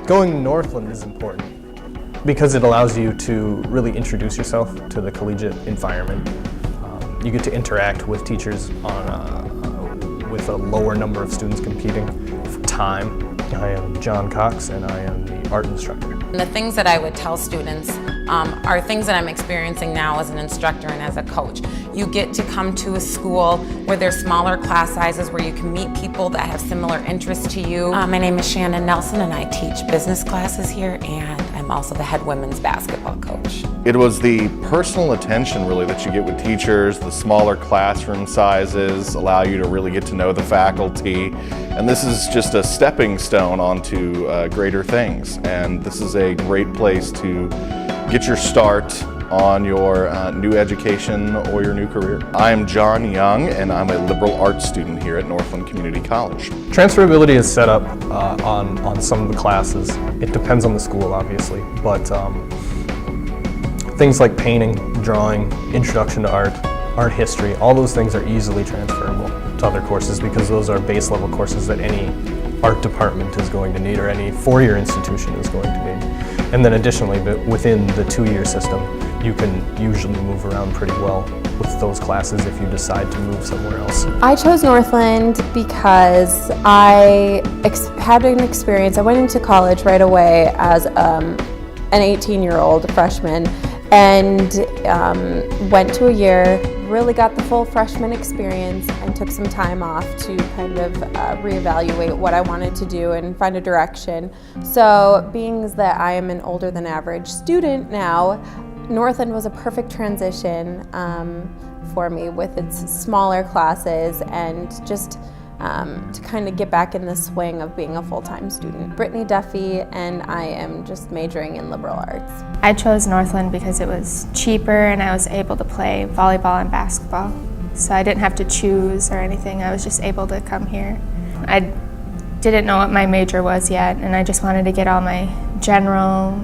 Going to Northland is important because it allows you to really introduce yourself to the collegiate environment. You get to interact with teachers with a lower number of students competing for time. I am John Cox and I am the art instructor. And the things that I would tell students are things that I'm experiencing now as an instructor and as a coach. You get to come to a school where there's smaller class sizes, where you can meet people that have similar interests to you. My name is Shannon Nelson and I teach business classes here, and I'm also the head women's basketball coach. It was the personal attention really that you get with teachers, the smaller classroom sizes allow you to really get to know the faculty, and this is just a stepping stone onto greater things, and this is a great place to get your start on your new education or your new career. I am John Young and I'm a liberal arts student here at Northland Community College. Transferability is set up on some of the classes. It depends on the school, obviously, but things like painting, drawing, introduction to art history, all those things are easily transferable to other courses because those are base level courses that any art department is going to need or any four-year institution is going to need. And then additionally, within the two-year system, you can usually move around pretty well with those classes if you decide to move somewhere else. I chose Northland because I had an experience. I went into college right away as an 18-year-old freshman and went to a year, really got the full freshman experience and took some time off to kind of reevaluate what I wanted to do and find a direction. So being that I am an older than average student now, Northland was a perfect transition for me with its smaller classes and just to kind of get back in the swing of being a full-time student. Brittany Duffy, and I am just majoring in liberal arts. I chose Northland because it was cheaper and I was able to play volleyball and basketball. So I didn't have to choose or anything, I was just able to come here. I didn't know what my major was yet, and I just wanted to get all my general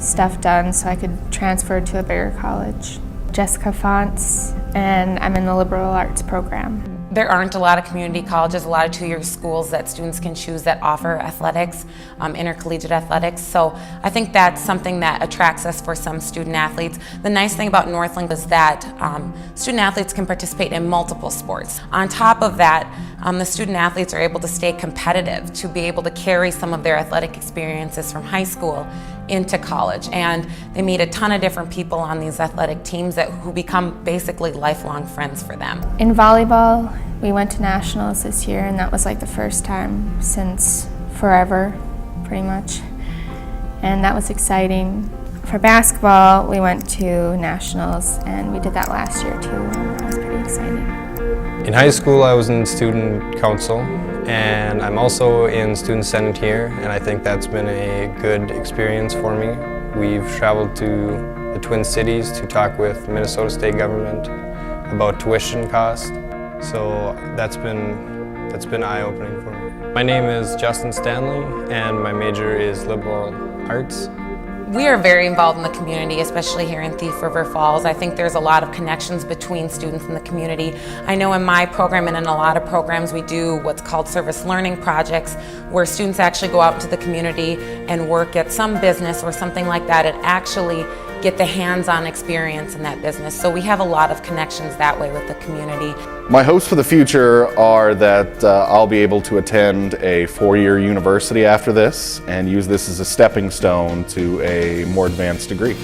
stuff done so I could transfer to a bigger college. Jessica Fonts, and I'm in the liberal arts program. There aren't a lot of community colleges, a lot of two-year schools that students can choose that offer athletics, intercollegiate athletics. So I think that's something that attracts us for some student athletes. The nice thing about Northland is that student athletes can participate in multiple sports. On top of that, the student athletes are able to stay competitive, to be able to carry some of their athletic experiences from high school into college, and they meet a ton of different people on these athletic teams who become basically lifelong friends for them. In volleyball, we went to nationals this year, and that was like the first time since forever, pretty much, and that was exciting. For basketball, we went to nationals, and we did that last year too, and that was pretty exciting. In high school, I was in student council, and I'm also in student senate here, and I think that's been a good experience for me. We've traveled to the Twin Cities to talk with Minnesota state government about tuition cost, so that's been eye-opening for me. My name is Justin Stanley, and my major is liberal arts. We are very involved in the community, especially here in Thief River Falls. I think there's a lot of connections between students in the community. I know in my program and in a lot of programs we do what's called service learning projects, where students actually go out into the community and work at some business or something like that and actually get the hands-on experience in that business. So we have a lot of connections that way with the community. My hopes for the future are that I'll be able to attend a four-year university after this and use this as a stepping stone to a more advanced degree.